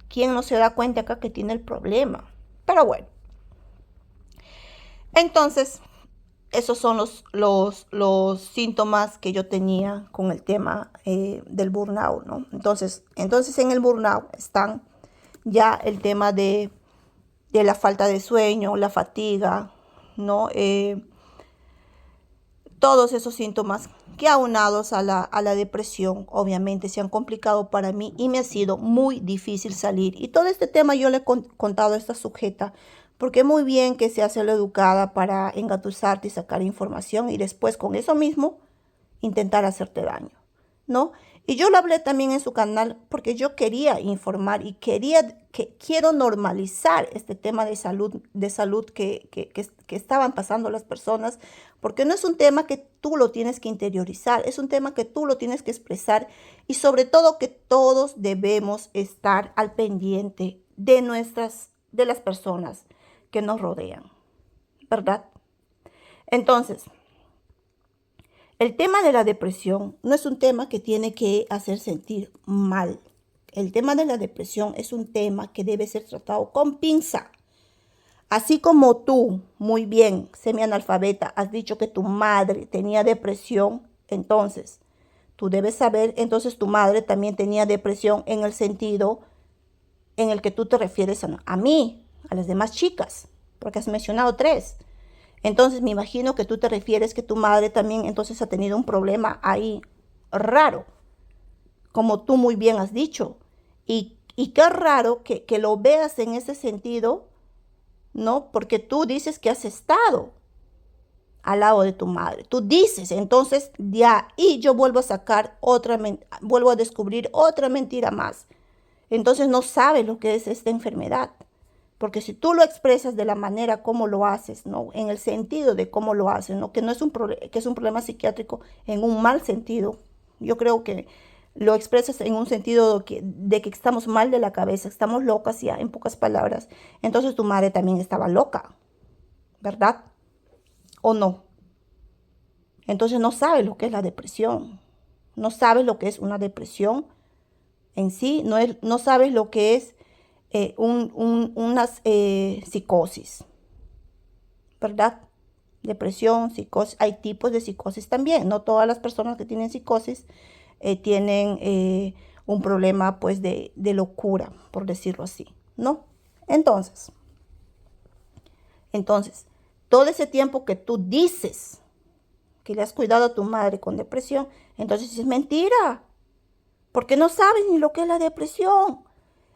¿Quién no se da cuenta acá que tiene el problema? Pero bueno, entonces esos son los síntomas que yo tenía con el tema del burnout, ¿no? Entonces en el burnout están ya el tema de la falta de sueño, la fatiga, ¿no? Todos esos síntomas que aunados a la depresión, obviamente, se han complicado para mí y me ha sido muy difícil salir. Y todo este tema yo le he contado a esta sujeta, porque muy bien que se hace la educada para engatusarte y sacar información y después con eso mismo intentar hacerte daño, ¿no? Y yo lo hablé también en su canal porque yo quería informar y quiero normalizar este tema de salud que estaban pasando las personas, porque no es un tema que tú lo tienes que interiorizar, es un tema que tú lo tienes que expresar y sobre todo que todos debemos estar al pendiente de las personas que nos rodean, ¿verdad? Entonces, el tema de la depresión no es un tema que tiene que hacer sentir mal. El tema de la depresión es un tema que debe ser tratado con pinza. Así como tú, muy bien, semianalfabeta, has dicho que tu madre tenía depresión, entonces tú debes saber, entonces tu madre también tenía depresión en el sentido en el que tú te refieres a mí, a las demás chicas, porque has mencionado 3. Entonces me imagino que tú te refieres que tu madre también entonces ha tenido un problema ahí raro, como tú muy bien has dicho. Y qué raro que lo veas en ese sentido, ¿no? Porque tú dices que has estado al lado de tu madre. Tú dices, entonces de ahí yo vuelvo vuelvo a descubrir otra mentira más. Entonces no sabes lo que es esta enfermedad. Porque si tú lo expresas de la manera como lo haces, ¿no? En el sentido de cómo lo haces, ¿no? Que no es que es un problema psiquiátrico en un mal sentido. Yo creo que lo expresas en un sentido de que estamos mal de la cabeza, estamos locas ya, en pocas palabras. Entonces tu madre también estaba loca, ¿verdad? ¿O no? Entonces no sabes lo que es la depresión. No sabes lo que es una depresión en sí. No sabes lo que es una psicosis, ¿verdad? Depresión, psicosis. Hay tipos de psicosis también. No todas las personas que tienen psicosis tienen un problema pues de locura, por decirlo así, ¿no? Entonces, todo ese tiempo que tú dices que le has cuidado a tu madre con depresión, entonces es mentira, porque no sabes ni lo que es la depresión.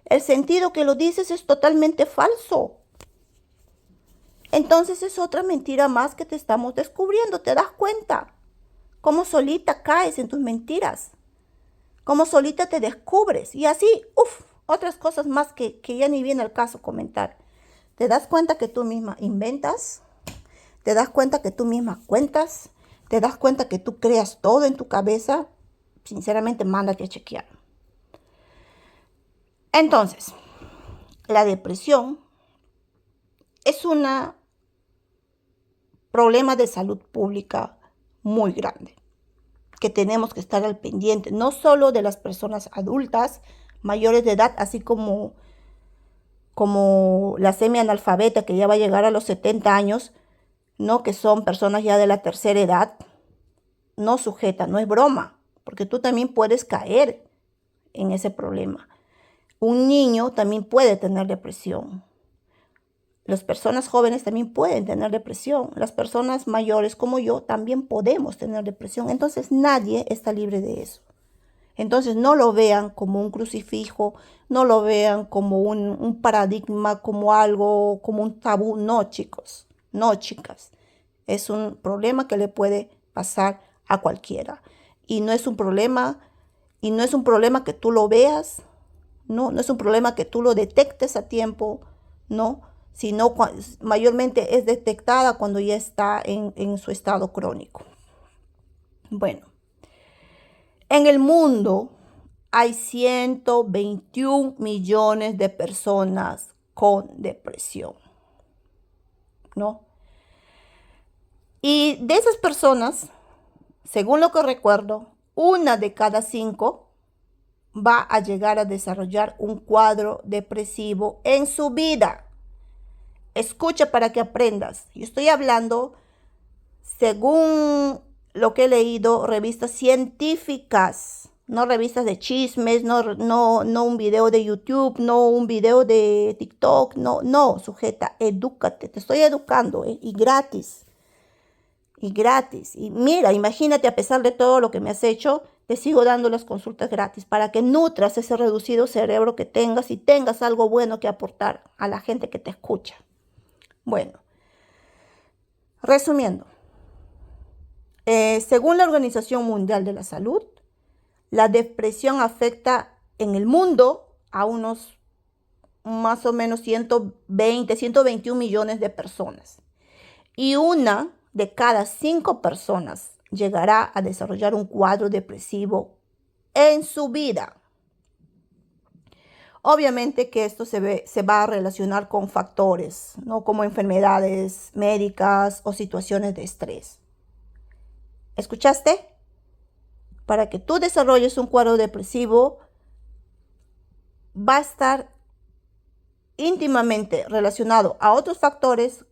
El sentido que lo dices es totalmente falso. Entonces es otra mentira más que te estamos descubriendo. ¿Te das cuenta? Cómo solita caes en tus mentiras. Cómo solita te descubres. Y así, otras cosas más que ya ni viene al caso comentar. ¿Te das cuenta que tú misma inventas? ¿Te das cuenta que tú misma cuentas? ¿Te das cuenta que tú creas todo en tu cabeza? Sinceramente, mándate a chequear. Entonces, la depresión es una problema de salud pública muy grande, que tenemos que estar al pendiente, no solo de las personas adultas, mayores de edad, así como la semianalfabeta que ya va a llegar a los 70 años, ¿no? Que son personas ya de la tercera edad, no sujeta, no es broma, porque tú también puedes caer en ese problema. Un niño también puede tener depresión. Las personas jóvenes también pueden tener depresión. Las personas mayores como yo también podemos tener depresión. Entonces nadie está libre de eso. Entonces no lo vean como un crucifijo, no lo vean como un paradigma, como algo, como un tabú. No, chicos, no, chicas. Es un problema que le puede pasar a cualquiera. Y no es un problema, y no es un problema que tú lo veas, no es un problema que tú lo detectes a tiempo, no, sino mayormente es detectada cuando ya está en su estado crónico. Bueno, en el mundo hay 121 millones de personas con depresión, ¿no? Y de esas personas, según lo que recuerdo, una de cada 5 va a llegar a desarrollar un cuadro depresivo en su vida. Escucha para que aprendas. Yo estoy hablando según lo que he leído, revistas científicas, no revistas de chismes, no un video de YouTube, no un video de TikTok, no, sujeta, edúcate, te estoy educando, y gratis, y gratis. Y mira, imagínate, a pesar de todo lo que me has hecho, te sigo dando las consultas gratis para que nutras ese reducido cerebro que tengas y tengas algo bueno que aportar a la gente que te escucha. Bueno, resumiendo, según la Organización Mundial de la Salud, la depresión afecta en el mundo a unos más o menos 121 millones de personas. Y una de cada 5 personas llegará a desarrollar un cuadro depresivo en su vida. Obviamente que esto se va a relacionar con factores, ¿no? Como enfermedades médicas o situaciones de estrés. ¿Escuchaste? Para que tú desarrolles un cuadro depresivo, va a estar íntimamente relacionado a otros factores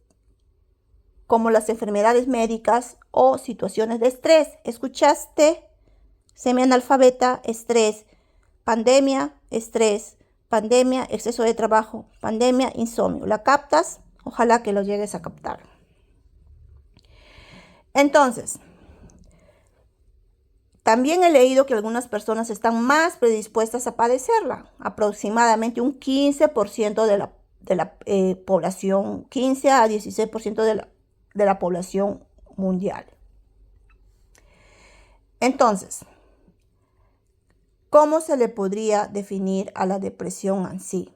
como las enfermedades médicas o situaciones de estrés. ¿Escuchaste? Semianalfabeta, estrés, pandemia, estrés, pandemia, exceso de trabajo, pandemia, insomnio. ¿La captas? Ojalá que lo llegues a captar. Entonces, también he leído que algunas personas están más predispuestas a padecerla, aproximadamente un 15% de la población, 15 a 16% de la población mundial. Entonces, ¿cómo se le podría definir a la depresión en sí?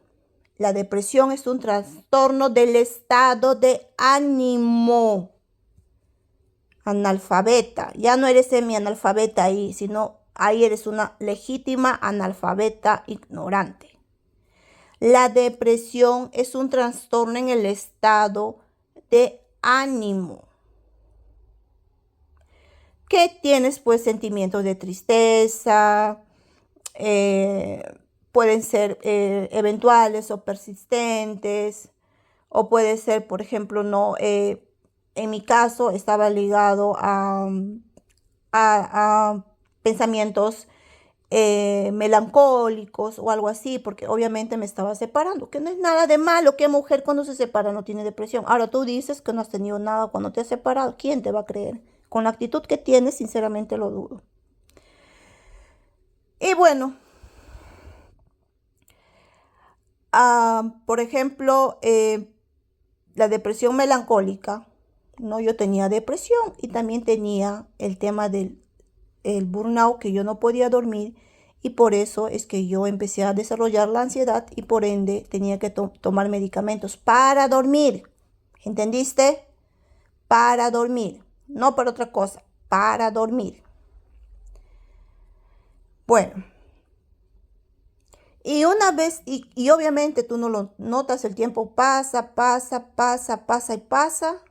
La depresión es un trastorno del estado de ánimo. Analfabeta, ya no eres semi-analfabeta ahí, sino ahí eres una legítima analfabeta ignorante. La depresión es un trastorno en el estado de ánimo. Que tienes pues sentimientos de tristeza, pueden ser eventuales o persistentes, o puede ser, por ejemplo, no, en mi caso estaba ligado a pensamientos melancólicos o algo así, porque obviamente me estaba separando, que no es nada de malo, que mujer cuando se separa no tiene depresión. Ahora tú dices que no has tenido nada cuando te has separado, ¿quién te va a creer? Con la actitud que tienes, sinceramente lo dudo. Y bueno, por ejemplo, la depresión melancólica, ¿no? Yo tenía depresión y también tenía el tema del burnout, que yo no podía dormir, y por eso es que yo empecé a desarrollar la ansiedad y por ende tenía que tomar medicamentos para dormir. ¿Entendiste? Para dormir, no para otra cosa, para dormir. Bueno, y una vez, y obviamente tú no lo notas, el tiempo pasa y pasa,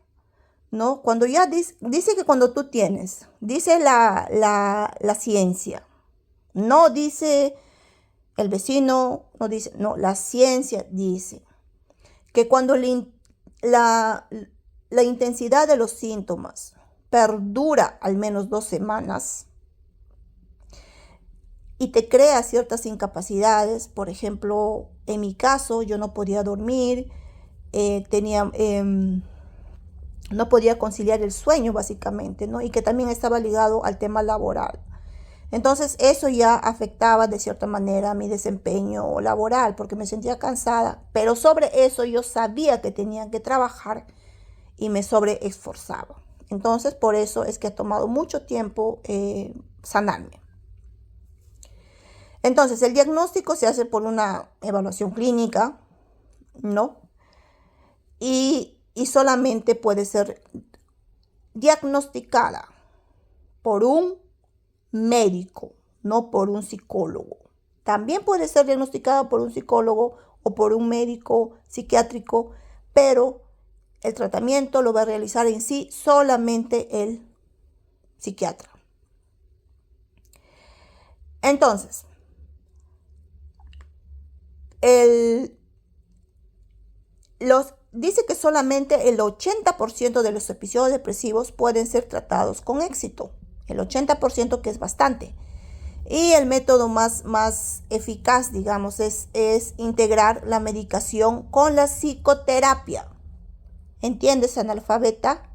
¿no? Cuando ya dice que cuando tú tienes, dice la ciencia, no dice el vecino, no dice, no, la ciencia dice que cuando la, la intensidad de los síntomas perdura al menos 2 semanas y te crea ciertas incapacidades, por ejemplo, en mi caso yo no podía dormir, tenía... no podía conciliar el sueño básicamente, ¿no? Y que también estaba ligado al tema laboral. Entonces eso ya afectaba de cierta manera mi desempeño laboral porque me sentía cansada, pero sobre eso yo sabía que tenía que trabajar y me sobreesforzaba. Entonces por eso es que ha tomado mucho tiempo sanarme. Entonces el diagnóstico se hace por una evaluación clínica, ¿no? Y solamente puede ser diagnosticada por un médico, no por un psicólogo. También puede ser diagnosticada por un psicólogo o por un médico psiquiátrico, pero el tratamiento lo va a realizar en sí solamente el psiquiatra. Entonces, dice que solamente el 80% de los episodios depresivos pueden ser tratados con éxito. El 80%, que es bastante. Y el método más eficaz, digamos, es integrar la medicación con la psicoterapia. ¿Entiendes, analfabeta?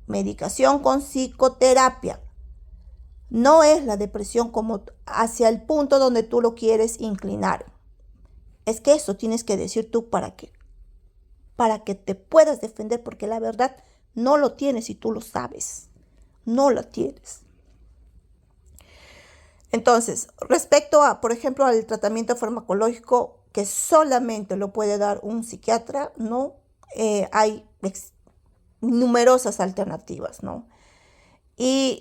Medicación con psicoterapia. No es la depresión como hacia el punto donde tú lo quieres inclinar. Es que eso tienes que decir tú para que te puedas defender, porque la verdad no lo tienes y tú lo sabes. No lo tienes. Entonces, respecto a, por ejemplo, al tratamiento farmacológico, que solamente lo puede dar un psiquiatra, ¿no? Hay numerosas alternativas, ¿no? Y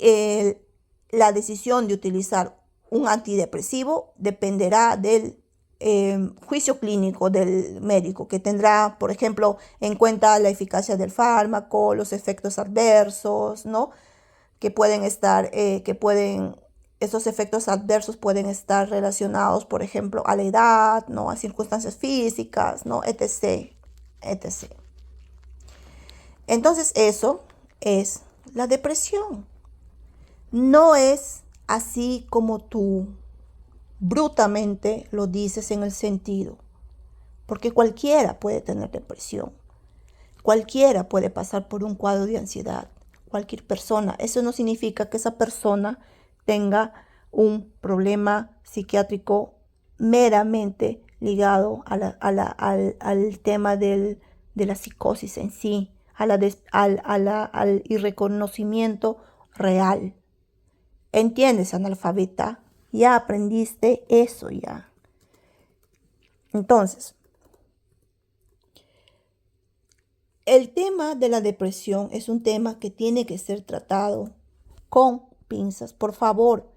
la decisión de utilizar un antidepresivo dependerá del juicio clínico del médico, que tendrá, por ejemplo, en cuenta la eficacia del fármaco, los efectos adversos, ¿no? Que pueden estar, esos efectos adversos pueden estar relacionados, por ejemplo, a la edad, ¿no? A circunstancias físicas, ¿no? Etc. etc. Entonces eso es la depresión. No es así como tú brutamente lo dices en el sentido, porque cualquiera puede tener depresión, cualquiera puede pasar por un cuadro de ansiedad, cualquier persona. Eso no significa que esa persona tenga un problema psiquiátrico meramente ligado al tema de la psicosis en sí, al irreconocimiento real. ¿Entiendes, analfabeta? Ya aprendiste eso ya. Entonces, el tema de la depresión es un tema que tiene que ser tratado con pinzas. Por favor,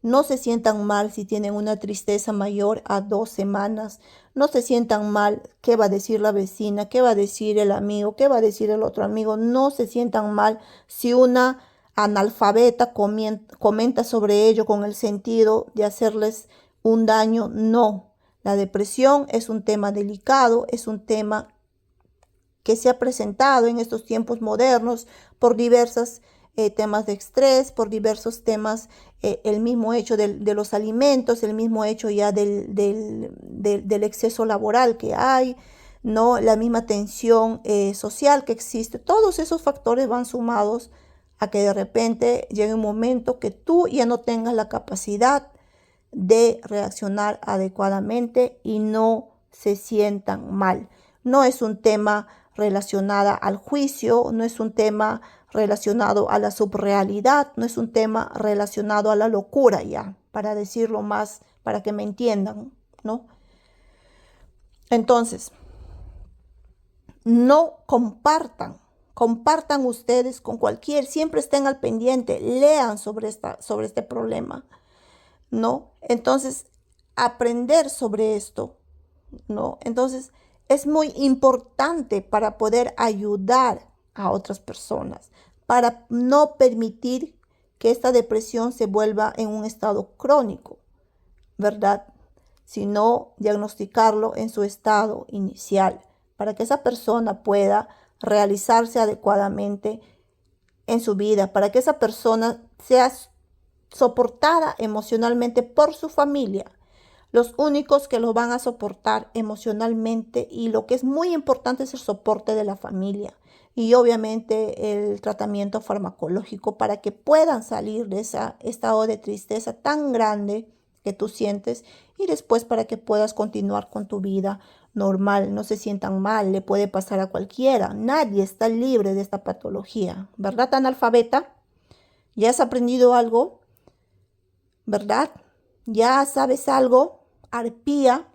no se sientan mal si tienen una tristeza mayor a 2 semanas. No se sientan mal. ¿Qué va a decir la vecina? ¿Qué va a decir el amigo? ¿Qué va a decir el otro amigo? No se sientan mal si una analfabeta comenta sobre ello con el sentido de hacerles un daño. No. La depresión es un tema delicado, es un tema que se ha presentado en estos tiempos modernos por diversos temas de estrés, por diversos temas, el mismo hecho de los alimentos, el mismo hecho ya del exceso laboral que hay, ¿no? La misma tensión social que existe. Todos esos factores van sumados a que de repente llegue un momento que tú ya no tengas la capacidad de reaccionar adecuadamente y no se sientan mal. No es un tema relacionado al juicio, no es un tema relacionado a la subrealidad, no es un tema relacionado a la locura ya, para decirlo más, para que me entiendan, ¿no? Entonces, no compartan ustedes con siempre estén al pendiente, lean sobre este problema, ¿no? Entonces, aprender sobre esto, ¿no? Entonces, es muy importante para poder ayudar a otras personas, para no permitir que esta depresión se vuelva en un estado crónico, ¿verdad? Sino diagnosticarlo en su estado inicial, para que esa persona pueda realizarse adecuadamente en su vida, para que esa persona sea soportada emocionalmente por su familia. Los únicos que lo van a soportar emocionalmente, y lo que es muy importante, es el soporte de la familia y obviamente el tratamiento farmacológico, para que puedan salir de ese estado de tristeza tan grande que tú sientes, y después para que puedas continuar con tu vida normal. No se sientan mal, le puede pasar a cualquiera. Nadie está libre de esta patología, ¿verdad, analfabeta? ¿Ya has aprendido algo? ¿Verdad? ¿Ya sabes algo? Arpía,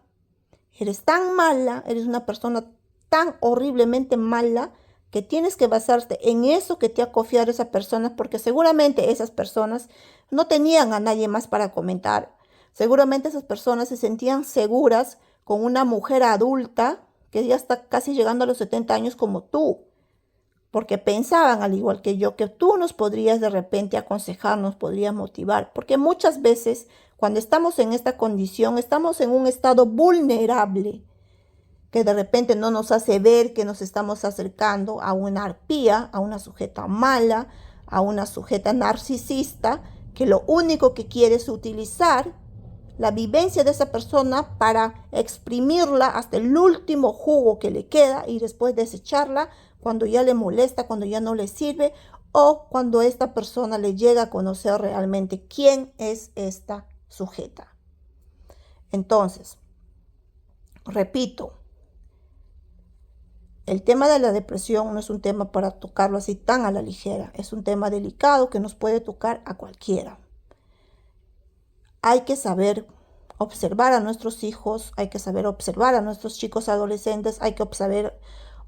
eres tan mala, eres una persona tan horriblemente mala, que tienes que basarte en eso que te ha confiado esa persona, porque seguramente esas personas no tenían a nadie más para comentar. Seguramente esas personas se sentían seguras con una mujer adulta que ya está casi llegando a los 70 años como tú, porque pensaban, al igual que yo, que tú nos podrías de repente aconsejar, nos podrías motivar, porque muchas veces cuando estamos en esta condición, estamos en un estado vulnerable, que de repente no nos hace ver que nos estamos acercando a una arpía, a una sujeta mala, a una sujeta narcisista, que lo único que quiere es utilizar la vivencia de esa persona para exprimirla hasta el último jugo que le queda, y después desecharla cuando ya le molesta, cuando ya no le sirve, o cuando esta persona le llega a conocer realmente quién es esta sujeta. Entonces, repito, el tema de la depresión no es un tema para tocarlo así tan a la ligera. Es un tema delicado que nos puede tocar a cualquiera. Hay que saber observar a nuestros hijos, hay que saber observar a nuestros chicos adolescentes, hay que saber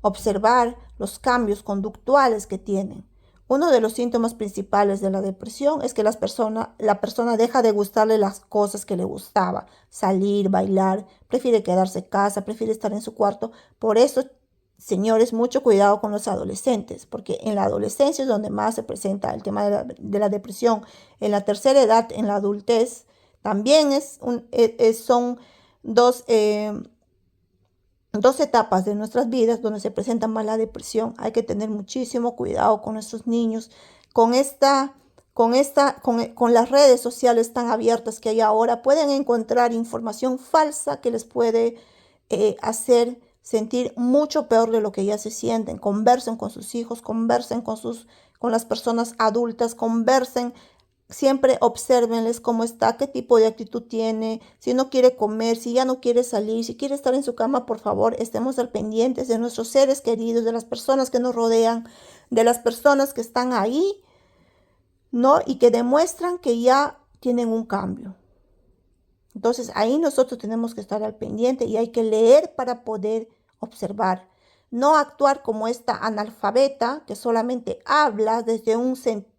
observar los cambios conductuales que tienen. Uno de los síntomas principales de la depresión es que la persona deja de gustarle las cosas que le gustaba: salir, bailar, prefiere quedarse en casa, prefiere estar en su cuarto. Por eso, señores, mucho cuidado con los adolescentes, porque en la adolescencia es donde más se presenta el tema de la depresión. En la tercera edad, en la adultez, también son dos, dos etapas de nuestras vidas donde se presenta más la depresión. Hay que tener muchísimo cuidado con nuestros niños, con las redes sociales tan abiertas que hay ahora. Pueden encontrar información falsa que les puede hacer sentir mucho peor de lo que ya se sienten. Conversen con sus hijos, conversen con las personas adultas, conversen. Siempre obsérvenles cómo está, qué tipo de actitud tiene, si no quiere comer, si ya no quiere salir, si quiere estar en su cama. Por favor, estemos al pendientes de nuestros seres queridos, de las personas que nos rodean, de las personas que están ahí, ¿no? Y que demuestran que ya tienen un cambio. Entonces, ahí nosotros tenemos que estar al pendiente, y hay que leer para poder observar. No actuar como esta analfabeta que solamente habla desde un sentido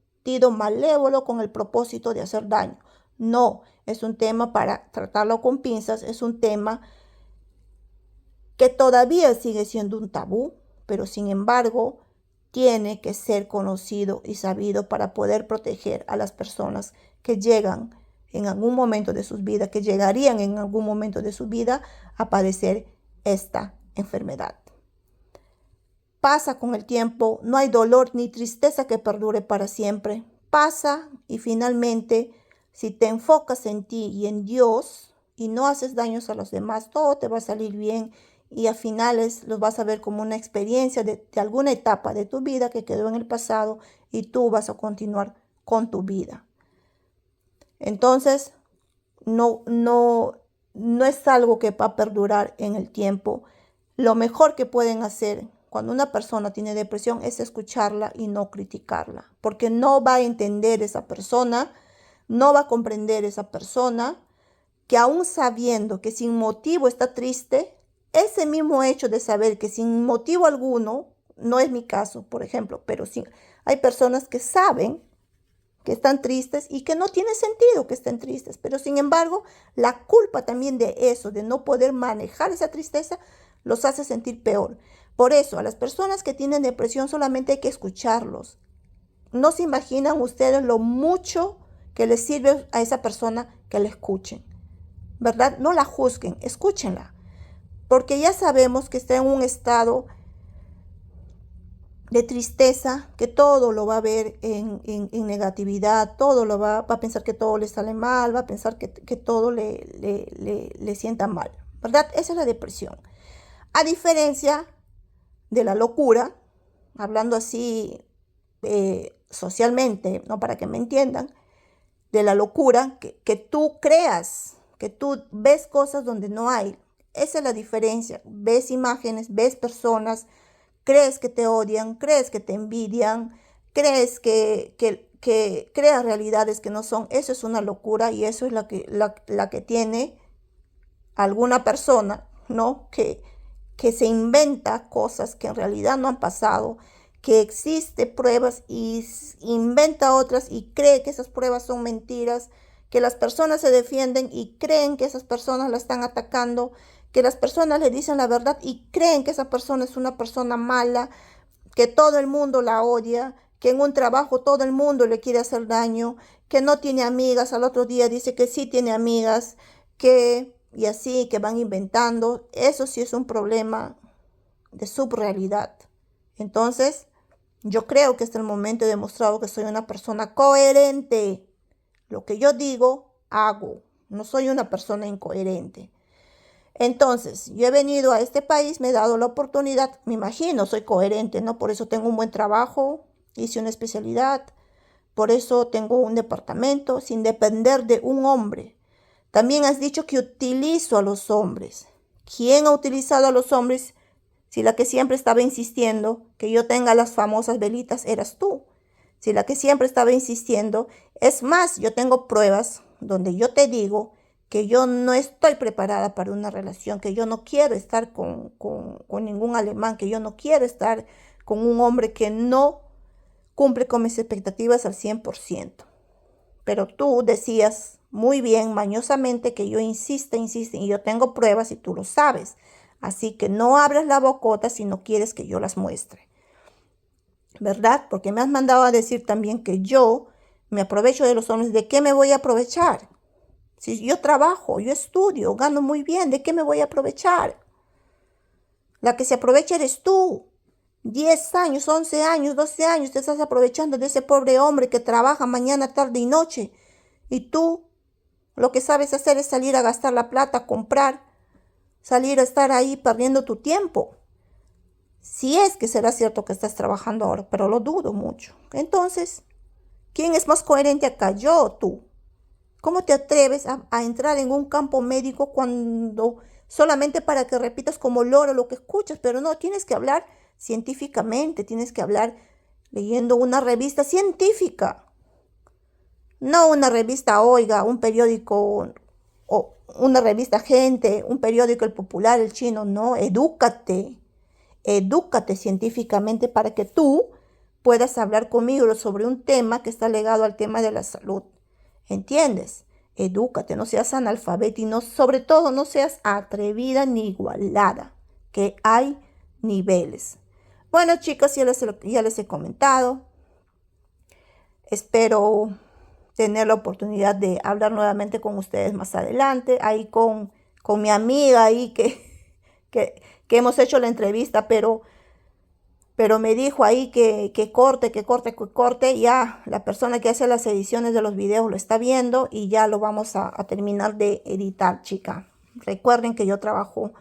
malévolo con el propósito de hacer daño. No, es un tema para tratarlo con pinzas, es un tema que todavía sigue siendo un tabú, pero sin embargo tiene que ser conocido y sabido para poder proteger a las personas que llegan en algún momento de sus vidas, que llegarían en algún momento de su vida a padecer esta enfermedad. Pasa con el tiempo, no hay dolor ni tristeza que perdure para siempre. Pasa, y finalmente, si te enfocas en ti y en Dios y no haces daños a los demás, todo te va a salir bien, y a finales los vas a ver como una experiencia de alguna etapa de tu vida que quedó en el pasado, y tú vas a continuar con tu vida. Entonces, no es algo que va a perdurar en el tiempo. Lo mejor que pueden hacer cuando una persona tiene depresión es escucharla y no criticarla, porque no va a entender esa persona, no va a comprender esa persona, que aún sabiendo que sin motivo está triste, ese mismo hecho de saber que sin motivo alguno, no es mi caso, por ejemplo, pero sí hay personas que saben que están tristes y que no tiene sentido que estén tristes, pero sin embargo, la culpa también de eso, de no poder manejar esa tristeza, los hace sentir peor. Por eso, a las personas que tienen depresión solamente hay que escucharlos. No se imaginan ustedes lo mucho que les sirve a esa persona que la escuchen, ¿verdad? No la juzguen, escúchenla, porque ya sabemos que está en un estado de tristeza, que todo lo va a ver en negatividad, todo lo va a pensar que todo le sale mal, va a pensar que todo le sienta mal, ¿verdad? Esa es la depresión. A diferencia de la locura, hablando así socialmente, no para que me entiendan, de la locura, que tú creas, que tú ves cosas donde no hay. Esa es la diferencia. Ves imágenes, ves personas, crees que te odian, crees que te envidian, crees que creas realidades que no son. Eso es una locura y eso es la que tiene alguna persona, ¿no? Que se inventa cosas que en realidad no han pasado, que existe pruebas y inventa otras y cree que esas pruebas son mentiras, que las personas se defienden y creen que esas personas la están atacando, que las personas le dicen la verdad y creen que esa persona es una persona mala, que todo el mundo la odia, que en un trabajo todo el mundo le quiere hacer daño, que no tiene amigas, al otro día dice que sí tiene amigas, y así, que van inventando. Eso sí es un problema de subrealidad. Entonces, yo creo que hasta el momento he demostrado que soy una persona coherente. Lo que yo digo, hago. No soy una persona incoherente. Entonces, yo he venido a este país, me he dado la oportunidad, me imagino, soy coherente, ¿no? Por eso tengo un buen trabajo, hice una especialidad, por eso tengo un departamento, sin depender de un hombre. También has dicho que utilizo a los hombres. ¿Quién ha utilizado a los hombres? Si la que siempre estaba insistiendo que yo tenga las famosas velitas eras tú. Si la que siempre estaba insistiendo, es más, yo tengo pruebas donde yo te digo que yo no estoy preparada para una relación, que yo no quiero estar con ningún alemán, que yo no quiero estar con un hombre que no cumple con mis expectativas al 100%. Pero tú decías muy bien, mañosamente, que yo insiste, y yo tengo pruebas y tú lo sabes. Así que no abras la bocota si no quieres que yo las muestre, ¿verdad? Porque me has mandado a decir también que yo me aprovecho de los hombres. ¿De qué me voy a aprovechar? Si yo trabajo, yo estudio, gano muy bien, ¿de qué me voy a aprovechar? La que se aprovecha eres tú. 10 años, 11 años, 12 años te estás aprovechando de ese pobre hombre que trabaja mañana, tarde y noche. Y tú lo que sabes hacer es salir a gastar la plata, comprar, salir a estar ahí perdiendo tu tiempo. Si es que será cierto que estás trabajando ahora, pero lo dudo mucho. Entonces, ¿quién es más coherente acá? ¿Yo o tú? ¿Cómo te atreves a entrar en un campo médico cuando solamente para que repitas como loro lo que escuchas? Pero no, tienes que hablar científicamente, tienes que hablar leyendo una revista científica. No una revista Oiga, un periódico o una revista Gente, un periódico El Popular, El Chino. No, edúcate. Edúcate científicamente para que tú puedas hablar conmigo sobre un tema que está ligado al tema de la salud. ¿Entiendes? Edúcate, no seas analfabeta y no, sobre todo no seas atrevida ni igualada, que hay niveles. Bueno, chicos, ya les he comentado. Espero tener la oportunidad de hablar nuevamente con ustedes más adelante, ahí con mi amiga ahí que hemos hecho la entrevista, pero me dijo ahí que corte, ya la persona que hace las ediciones de los videos lo está viendo y ya lo vamos a terminar de editar, chica. Recuerden que yo trabajo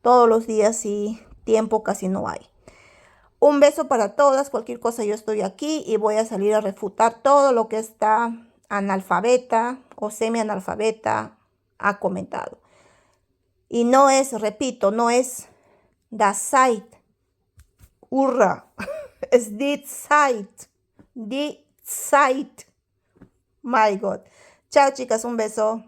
todos los días y tiempo casi no hay. Un beso para todas, cualquier cosa yo estoy aquí y voy a salir a refutar todo lo que esta analfabeta o semi-analfabeta ha comentado. Y no es, repito, no es das Zeit, hurra, es die Zeit, my God. Chao chicas, un beso.